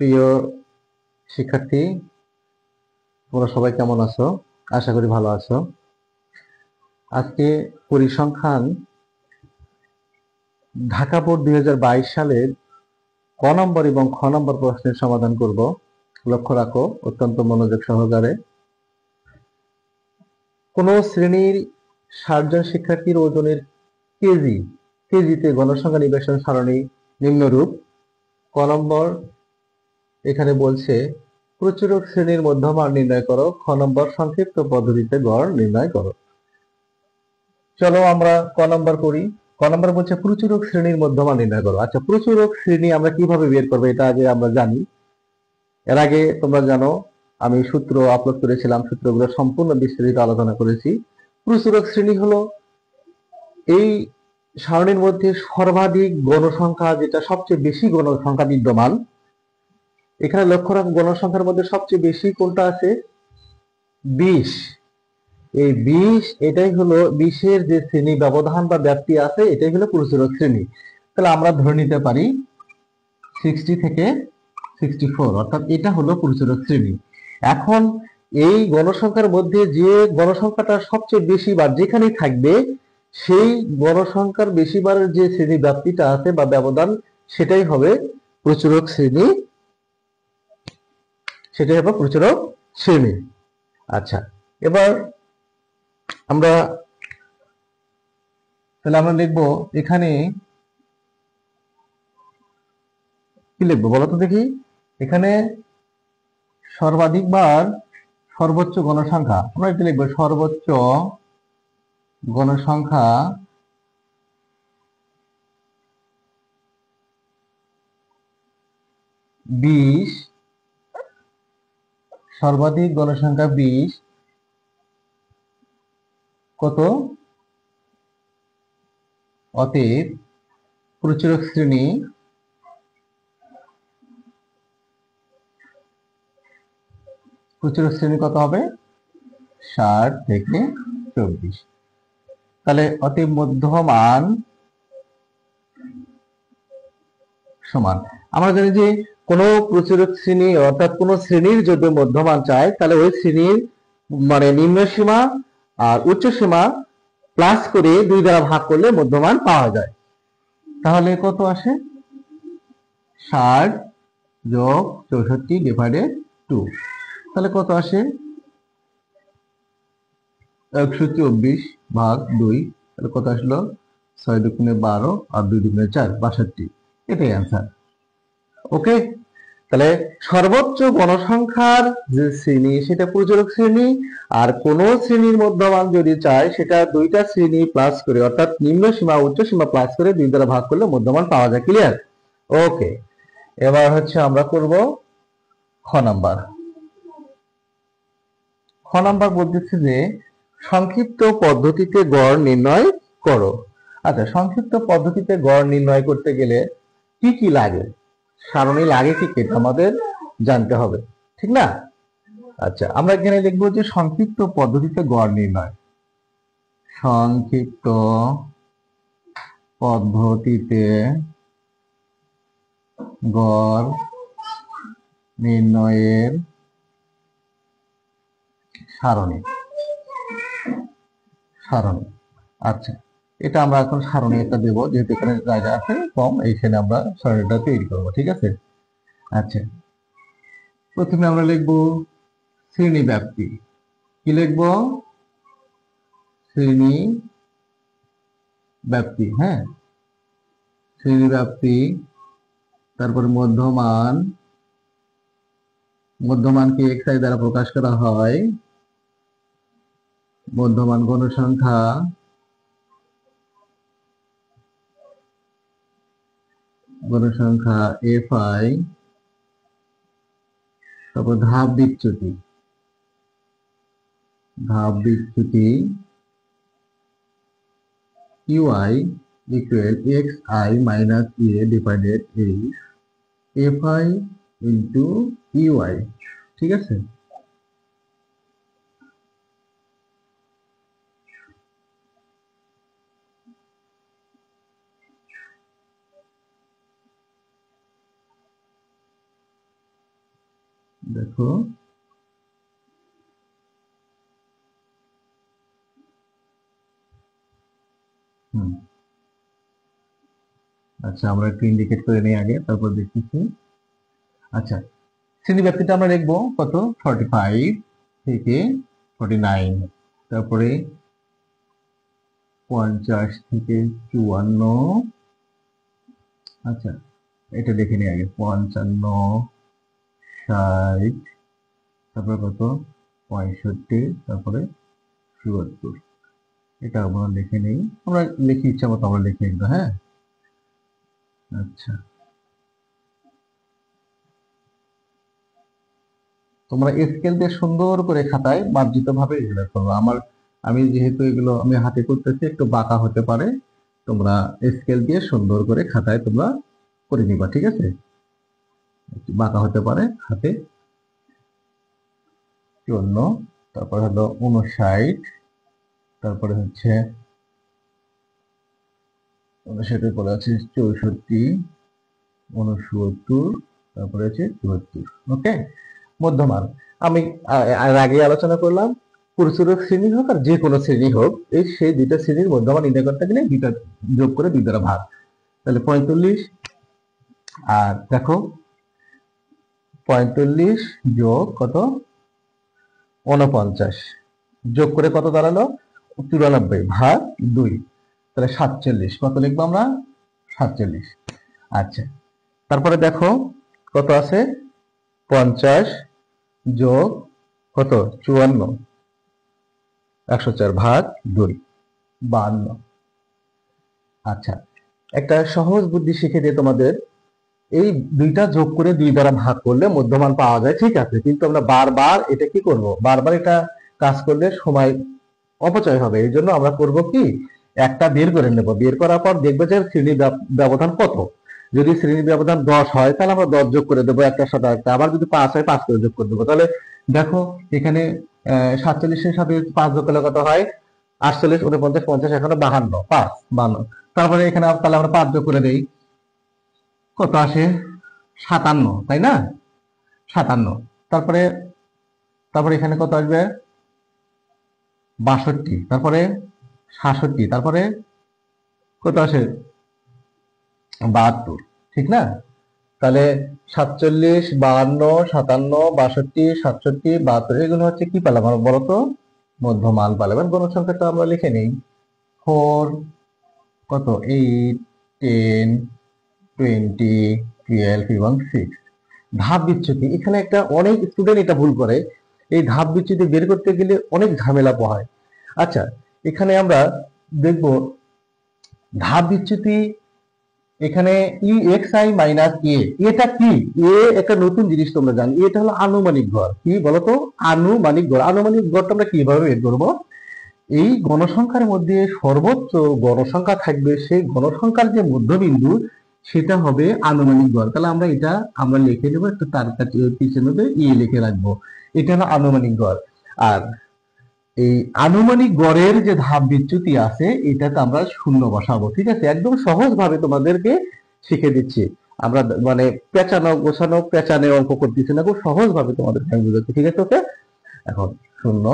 প্রিয় শিক্ষার্থী, তোমরা সবাই কেমন আছো? আশা করি ভালো আছো। আজকে পরিসংখ্যান ঢাকা বোর্ড 2022 সালের ক নম্বর এবং খ নম্বর প্রশ্নের সমাধান করব। লক্ষ্য রাখো অত্যন্ত মনোযোগ সহকারে। কোন শ্রেণীর 60 জন শিক্ষার্থীর ওজনের কেজিতে গণসংখ্যা নিবেশন সারণী নিম্নরূপ। ক নম্বর এখানে বলছে প্রচুরক শ্রেণীর মধ্যমান নির্ণয় করো। খ নম্বর সংক্ষিপ্ত পদ্ধতিতে গড় নির্ণয় করো। চলো আমরা ক নম্বর করি। ক নম্বর বলছে প্রচুরক শ্রেণীর মধ্যমান নির্ণয় করো। আচ্ছা, প্রচুরক শ্রেণী আমরা কিভাবে বের করবো এটা আগে আমরা জানি। এর আগে তোমরা জানো আমি সূত্র আপলোড করেছিলাম, সূত্রগুলো সম্পূর্ণ বিস্তারিত আলোচনা করেছি। প্রচুরক শ্রেণী হলো এই সারণীর মধ্যে সর্বাধিক গণসংখ্যা, যেটা সবচেয়ে বেশি গণসংখ্যা বিদ্যমান। এখানে লক্ষ্য রাখো গণসংখ্যার মধ্যে সবচেয়ে বেশি কোনটা আছে? 20। এই 20 এটাই হলো 20-এর যে শ্রেণী ব্যবধান বা ব্যাপ্তি আছে এটাই হলো প্রচুরক শ্রেণী। তাহলে আমরা ধরে নিতে পারি 60 থেকে 64, অর্থাৎ এটা হলো প্রচুরক শ্রেণী। এখন এই গণসংখ্যার মধ্যে যে গণসংখ্যাটা সবচেয়ে বেশি বার যেখানেই থাকবে সেই গণসংখ্যার বেশি বারের যে শ্রেণী ব্যাপ্তিটা আছে বা ব্যবধান সেটাই হবে প্রচুরক শ্রেণী, সেটাই হবে প্রচুরক শ্রেণী। আচ্ছা, এবার আমরা তাহলে আমরা লিখবো এখানে কি লিখবো বলো তো দেখি। এখানে সর্বাধিক বার সর্বোচ্চ গণসংখ্যা আমরা এটা লিখবো সর্বোচ্চ গণসংখ্যা 20, সর্বাধিক গণসংখ্যা 20 কত? অতএব প্রচুরক শ্রেণী কত হবে? 60 থেকে 24। তাহলে অতএব মধ্যমান সমান, আমরা জানি যে কোন প্রচুরক শ্রেণী অর্থাৎ কোন শ্রেণীর যদি মধ্যমান চাই তাহলে ওই শ্রেণীর মানে নিম্ন সীমা আর উচ্চ সীমা প্লাস করে 2 দ্বারা ভাগ করলে মধ্যমান পাওয়া যায়। তাহলে কত আসে? 60 যোগ 64 ডিভাইডেড 2, তাহলে কত আসে? 124 ভাগ 2, তাহলে কত আসলো? 6 দুগুণে 12 আর 2 দুগুণে 4, 62। এটাই অ্যান্সার। ওকে, তাহলে সর্বোচ্চ গণসংখ্যার যে শ্রেণী সেটা প্রচুরক শ্রেণী, আর কোন শ্রেণীর মধ্যমান যদি চাই সেটা দুইটা শ্রেণী প্লাস করে অর্থাৎ নিম্ন সীমা উচ্চ সীমা প্লাস করে 2 দ্বারা ভাগ করলে মধ্যমান পাওয়া যায়। ক্লিয়ার? ওকে, এবার হচ্ছে আমরা করব খ নাম্বার। খ নাম্বার বলতেছে যে সংক্ষিপ্ত পদ্ধতিতে গড় নির্ণয় করো। আচ্ছা, সংক্ষিপ্ত পদ্ধতিতে গড় নির্ণয় করতে গেলে কি কি লাগে, সারণী লাগে কি কি আমাদের জানতে হবে, ঠিক না? আচ্ছা, আমরা এখানে লিখবো যে সংক্ষিপ্ত পদ্ধতিতে গড় নির্ণয়। সংক্ষিপ্ত পদ্ধতিতে গড় নির্ণয়ের সারণী। আচ্ছা, এটা আমরা এখন সারণী একটা দেবো, যেহেতু এখানে জায়গা আছে কম, এইখানে আমরা সারণীটা তৈরি করবো। ঠিক আছে? আচ্ছা, প্রথমে আমরা লিখবো শ্রেণী ব্যাপ্তি। কি লিখবো? শ্রেণী ব্যাপ্তি। হ্যাঁ, শ্রেণী ব্যাপ্তি। তারপরে মধ্যমানকে xi দ্বারা প্রকাশ করা হয়। মধ্যমান গণসংখ্যা fi, তারপর ধাপ বিচ্যুতি ui equal xi minus a divided fi into ui। ঠিক আছে? দেখো আচ্ছা, আমরা একটু ইন্ডিকেট করে নিই আগে, তারপর দেখতেছি। আচ্ছা, শ্রেণী ব্যাপ্তিটা আমরা লিখবো কত, 45 থেকে 49, তারপরে 50 থেকে 54। আচ্ছা, এটা দেখে নিই আগে, 55, 60, তারপরে কত, 65, তারপরে 74। এটা আমরা লিখে নেই, আমরা লিখি ইচ্ছা মতো আমরা লিখে নিই, হ্যাঁ। আচ্ছা, তোমরা স্কেল দিয়ে সুন্দর করে খাতায় মার্জিত ভাবে এগুলো করবো। আমি যেহেতু এগুলো আমি হাতে করতেছি, একটু বাঁকা হতে পারে, তোমরা স্কেল দিয়ে সুন্দর করে খাতায় তোমরা করে নিবা, ঠিক আছে। একটু বাঁকা হতে পারে হাতে। 54, তারপরে হলো 59, তারপরে হচ্ছে 59 পরে আছে 64, 69, তারপরে হচ্ছে 74। ওকে, মধ্যমান। আমি আর আগে আলোচনা করলাম, পরিচূরক শ্রেণী হোক আর যে কোনো শ্রেণী হোক, সেই দুইটা শ্রেণীর মধ্যমান নির্ণয় করতে গেলে দুইটা যোগ করে 2 দ্বারা ভাগ। তাহলে 45, আর দেখো 45 যোগ কত, 49, যোগ করে কত দাঁড়ালো, 94 ভাগ 2, তাহলে 47। কত লিখবো আমরা, 47। আচ্ছা, তারপরে দেখো কত আছে, 50 যোগ কত, 54, 104 ভাগ 2, 52। আচ্ছা, একটা সহজ বুদ্ধি শিখে দিয়ে তোমাদের, এই দুইটা যোগ করে 2 দ্বারা ভাগ করলে মধ্যমান পাওয়া যায়, ঠিক আছে। কিন্তু আমরা বারবার এটা কি করব, বারবার এটা কাজ করলে সময় অপচয় হবে। এই জন্য আমরা করব কি, একটা বের করে নেব, বের করার পর দেখবো যে শ্রেণী ব্যবধান কত। যদি শ্রেণী ব্যবধান 10 হয়, তাহলে আমরা 10 যোগ করে দেবো একটার সাথে একটা। আবার যদি 5 হয়, 5 করে যোগ করে দেবো। তাহলে দেখো এখানে 47-এর সাথে 5 যোগ করলে কত হয়, 48, 49, 50, এখানে 52, 5, 52। তারপরে এখানে তাহলে আমরা 5 যোগ করে দেই, কত আসে, 57, তাই না, 57। তারপরে তারপরে এখানে কত আসবে, 62, তারপরে 67, তারপরে কত আসে, 72, ঠিক না। তাহলে 47, 52, 57, 62, 67, 72, এগুলো হচ্ছে কি পেলাম আমরা বলতো, মধ্যমান পেলাম। গণসংখ্যাটা আমরা লিখে নেই, 4, কত, 8, 10, 20, 12 এবং 6। ধাপ বিচ্যুতি, এখানে একটা অনেক স্টুডেন্ট এটা ভুল করে, এই ধাপ বিচ্যুতি বের করতে গেলে অনেক ঝামেলা পোহায়। আচ্ছা, এখানে আমরা দেখব ধাপ বিচ্যুতি, এখানে ই এক্স আই মাইনাস এ, এটা কি, এ একটা নতুন জিনিস তোমরা জানো, এটা হলো আনুমানিক গড়। কি বলতো, আনুমানিক গড়। আনুমানিক গড়টা আমরা কিভাবে বের করবো, এই গণসংখ্যার মধ্যে সর্বোচ্চ গণসংখ্যা থাকবে, সেই গণসংখ্যার যে মধ্যবিন্দু সেটা হবে আনুমানিক গড়। তাহলে আমরা এটা আমরা লিখে নেবো, একটু তার কাছে পিছনে ই লিখে রাখবো, এটা হলো আনুমানিক গড়। আর এই আনুমানিক গড়ের যে ধাপ বিচ্যুতি আছে, এটাতে আমরা শূন্য বসাবো, ঠিক আছে। একদম সহজ ভাবে তোমাদেরকে শিখে দিচ্ছি, আমরা মানে পেঁচানো গোছানো পেঁচানো অঙ্ক করতেছি না, খুব সহজ ভাবে তোমাদেরকে আমি বুঝাচ্ছি, ঠিক আছে। ওকে, এখন শূন্য,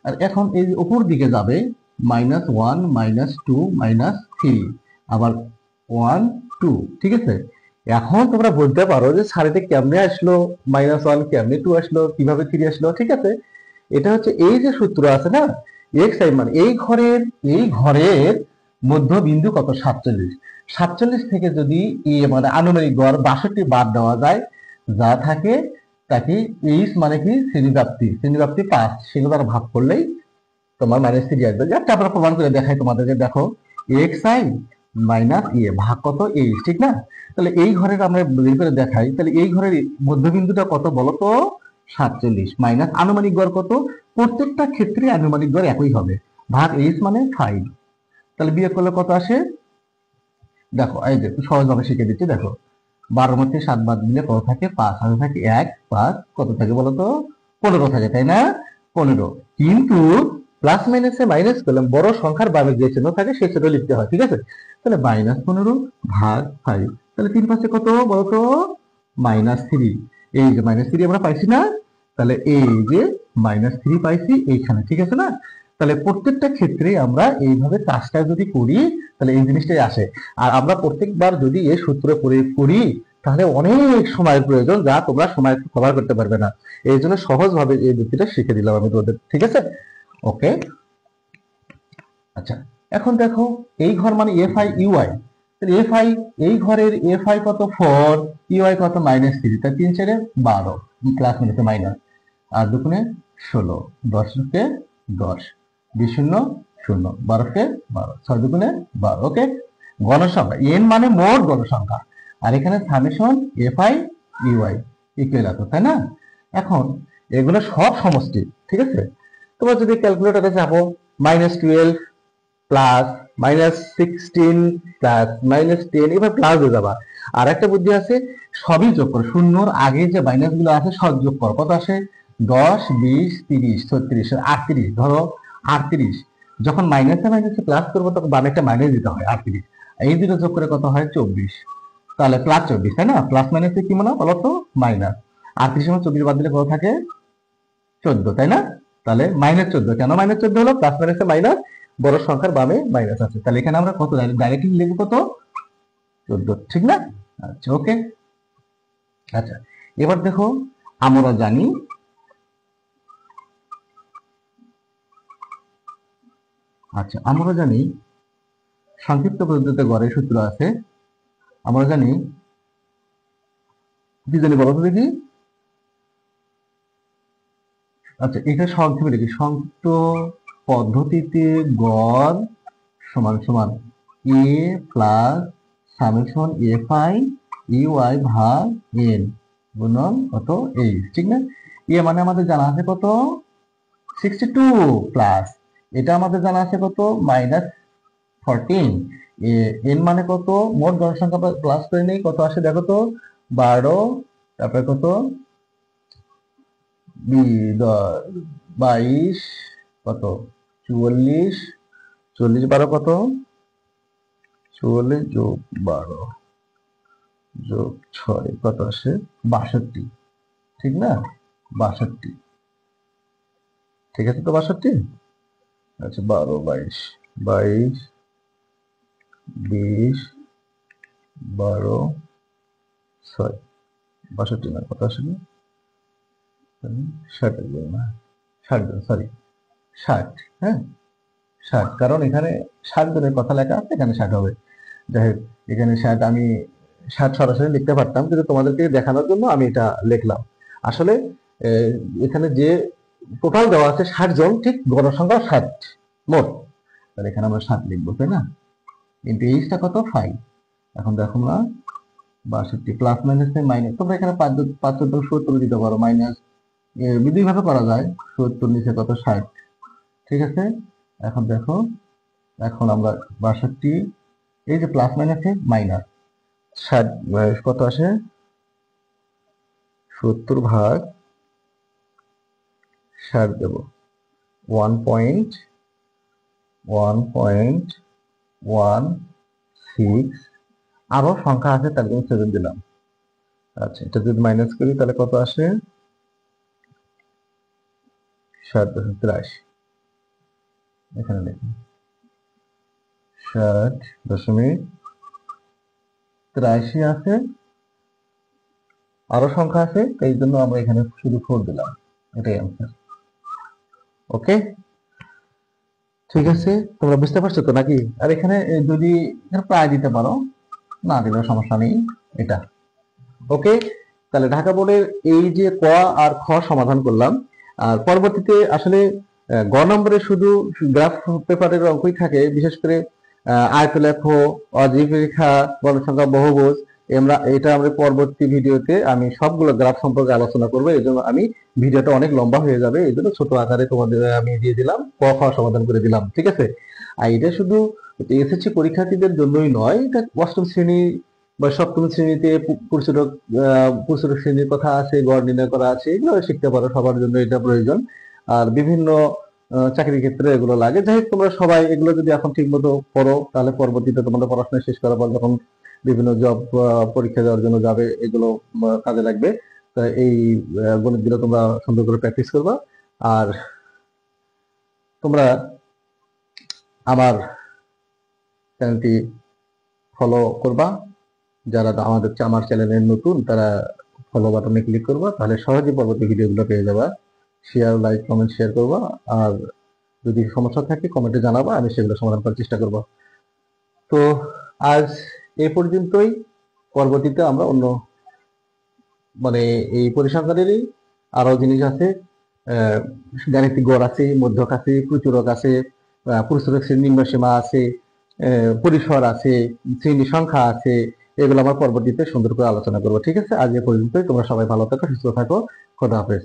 আর এখন এই উপর দিকে যাবে -1, -2, -3, আবার 1, 2, ঠিক আছে। এখন তোমরা বলতে পারো যে স্যার এটা কেমনে আসলো, -1 কেমনে 2 আসলো, কিভাবে 3 আসলো, ঠিক আছে। এটা হচ্ছে এই যে সূত্র আছে না, এক্স আই মানে এই ঘরের মধ্যবিন্দু কত, 47। 47 থেকে যদি মানে আনুমানিক গড় 62 বাদ দেওয়া যায়, যা থাকে তাকে এইচ মানে কি, শ্রেণীব্যাপ্তি 5, সেগুলো দ্বারা ভাগ করলেই তোমার -3 আসবে। একটা আমরা প্রমাণ করে দেখাই তোমাদেরকে, দেখো এক্স আই মাইনাস এ ভাগ কত, এইচ, ঠিক না। তাহলে এই ঘরের আমরা বের করে দেখাই, তাহলে এই ঘরের মধ্যবিন্দুটা কত বলতো, 47, মাইনাস আনুমানিক গড় কত, প্রত্যেকটা ক্ষেত্রে আনুমানিক গড় একই হবে, ভাগ এইচ মানে 5। তাহলে বিয়োগ করলে কত আসে, দেখো এই যে সহজভাবে শিখে দিচ্ছি, দেখো 12 মধ্যে 7 বাদ দিলে কত থাকে, 5, হাতে থাকে 1, 5, কত থাকে বলতো, 15 থাকে, তাই না, 15। কিন্তু প্লাস মাইনাসে মাইনাস করলাম, বড় সংখ্যার বাইরে যে চিহ্ন থাকে সেই চিহ্ন লিখতে হয়, ঠিক আছে। তাহলে -15 ভাগ 5, তাহলে 3 পাশে কত বলতো, -3। এই যে -3 আমরা পাইছি না, তাহলে এই যে -3 পাইছি এইখানে, ঠিক আছে না? তাহলে প্রত্যেকটা ক্ষেত্রে আমরা এইভাবে কাজটা যদি করি তাহলে এই জিনিসটাই আসে। আর আমরা প্রত্যেকবার যদি এই সূত্র প্রয়োগ করি তাহলে অনেক সময়ের প্রয়োজন, যা তোমরা সময় কভার করতে পারবে না। এই জন্য সহজভাবে এই দুটিটা শিখে দিলাম আমি তোমাদের, ঠিক আছে? ওকে, আচ্ছা এখন দেখো এই ঘর মানে এফ আই ইউআই, তাহলে এফ আই, এই ঘরের এফ আই কত 4, ইউআই কত -3, তাই 3 4 12, ক্লাস মিনিটে মাইনাস, আর দুগুণে 16, 10 কে 10, 20 শূন্য 0, 12 কে 12, 6 দুগুণে 12। ওকে, গণসংখ্যা এন মানে মোট গণসংখ্যা, আর এখানে summation F I U I equal এত, তাই না? এখন এগুলো সব সমষ্টি, ঠিক আছে? তোমরা যদি ক্যালকুলেটরে যাবো -12 প্লাস -16 প্লাস -10, এবার প্লাস হয়ে যাবা। আর একটা বুদ্ধি আছে, সবই যোগ করো, শূন্যর আগে যে মাইনাস গুলো আছে সব যোগ করো, কত আসে? 10 20 30 36 38, ধরো 38, যখন মাইনাসে মাইনাসে প্লাস করবো তখন বামে একটা মাইনাস দিতে হয় 38, এই দুটো যোগ করে কত হয়? 24, তাহলে প্লাস 24, তাই না? প্লাস মাইনাসে কি মনে বলো তো? মাইনাস। 38 সময় 24 বাদ দিলে কত থাকে? 14, তাই না? তাহলে -14, কেন -14 হলো? প্লাস মাইনাসে মাইনাস, বড় সংখ্যার বামে মাইনাস আছে, তাহলে এখানে আমরা কত ডাইরেক্টলি লিখবো? কত? 14, ঠিক না? আচ্ছা ওকে, আচ্ছা এবার দেখো আমরা জানি সংক্ষিপ্ত পদ্ধতিতে গড়ের সূত্র আছে, আমরা জানি কি জানি বলো তো দেখি। আচ্ছা এটা সংক্ষেপে লিখি, সংক্ষিপ্ত পদ্ধতিতে গড় সমান সমান a plus summation F I u i ভাগ এন গুণন কত? এইচ, ঠিক না? এ মানে আমাদের জানা আছে কত? 62 প্লাস এটা আমাদের জানা আছে কত? -14। এন মানে কত? মোট জনসংখ্যা প্লাস করে নেই, কত আসে দেখো তো? 12, তারপরে কত? 22, কত? 44, 40 12 কত? 44 যোগ 12 যোগ 6 কত আসে? 62, ঠিক না? 62, ঠিক আছে তো? 62, আচ্ছা 12 22 22 20 12 6, 62 না, কত আসলে? 60 না, 60, সরি 60, হ্যাঁ 60, কারণ এখানে 60 জনের কথা লেখা আছে, এখানে 60 হবে। যাই হোক, এখানে 60 আমি 60 সরাসরি লিখতে পারতাম, কিন্তু তোমাদেরকে দেখানোর জন্য আমি এটা লিখলাম। আসলে এখানে যে টোটাল দেওয়া আছে 60 জন, ঠিক গণসংখ্যা 60 মোট, তাহলে এখানে আমরা 60 লিখবো, তাই না? কিন্তু এইচটা কত? 5। এখন দেখো না, 62 প্লাস মাইনাস মাইনাস, তোমরা এখানে 5 14 70 দিতে পারো, মাইনাস দুই ভাবে করা যায়, 70 নিচে কত? 60, ঠিক আছে? এখন দেখো, এখন আমরা 62, এই যে প্লাস মাইনাসে মাইনাস 60 কত আসে? 70 ভাগ 60 দেব, 1.16, আরো সংখ্যা আছে তার জন্য 7 দিলাম। আচ্ছা এটা যদি মাইনাস করি তাহলে কত আসে? 60.83, এখানে দেখুন 60.83 আছে, আরো সংখ্যা আছে, এই জন্য আমরা এখানে শুধু 4 দিলাম, এটাই অ্যান্সার। ওকে, ঠিক আছে, তোমরা বুঝতে পারছো তো নাকি? আর এখানে যদি প্রায় দিতে পারো, না দিলেও সমস্যা নেই, এটা ওকে। তাহলে ঢাকা বোর্ডের এই যে ক আর খ সমাধান করলাম, আর পরবর্তীতে আসলে গ নম্বরে শুধু গ্রাফ পেপারের অঙ্কই থাকে, বিশেষ করে আয়তলেখ, অজীব রেখা, গণসংখ্যা, বহুভুজ, এটা আমরা পরবর্তী ভিডিওতে আমি সবগুলো গ্রাফ সম্পর্কে আলোচনা করবো, এই জন্য আমি ভিডিওটা অনেক লম্বা হয়ে যাবে, এই জন্য ছোট আকারে তোমাদের আমি দিয়ে দিলাম, ক খ সমাধান করে দিলাম, ঠিক আছে? আর এটা শুধু এসএসসি পরীক্ষার্থীদের জন্যই নয়, এটা অষ্টম শ্রেণী বা সপ্তম শ্রেণীতে প্রচুর শ্রেণীর কথা আছে, গড় নির্ণয় করা আছে, এগুলো শিখতে পারো, সবার জন্য এটা প্রয়োজন। আর বিভিন্ন চাকরির ক্ষেত্রে এগুলো লাগে। যাই হোক, তোমরা সবাই এগুলো যদি এখন ঠিক মতো পড়ো, তাহলে পরবর্তীতে তোমাদের পড়াশোনা শেষ করার পর যখন বিভিন্ন জব পরীক্ষা দেওয়ার জন্য যাবে, এগুলো কাজে লাগবে। তো তা এই গণিতগুলো তোমরা সুন্দর করে প্র্যাকটিস করবা। আর তোমরা আমার চ্যানেলটি ফলো করবা, যারা আমার চ্যানেলে নতুন তারা ফলো বাটনে ক্লিক করবা, তাহলে সহজে পরবর্তী ভিডিওগুলো পেয়ে যাবা। শেয়ার, লাইক, কমেন্ট শেয়ার করবা। আর যদি সমস্যা থাকে কমেন্টে জানাবা, আমি সেগুলো সমাধান করার চেষ্টা করব। তো আজ এ পর্যন্তই। পরবর্তীতে আমরা অন্য মানে এই পরিসংখ্যানেরই আরো জিনিস আছে, গাণিতিক গড় আছে, মধ্যক আছে, প্রচুরক আছে, প্রচুরক শ্রেণীর নিম্ন সীমা আছে, পরিসর আছে, শ্রেণী সংখ্যা আছে। এগুলো আমরা পরবর্তীতে সুন্দর করে আলোচনা করবো। ঠিক আছে, আজ এ পর্যন্তই। তোমরা সবাই ভালো থাকো, সুস্থ থাকো। খোদা হাফেজ।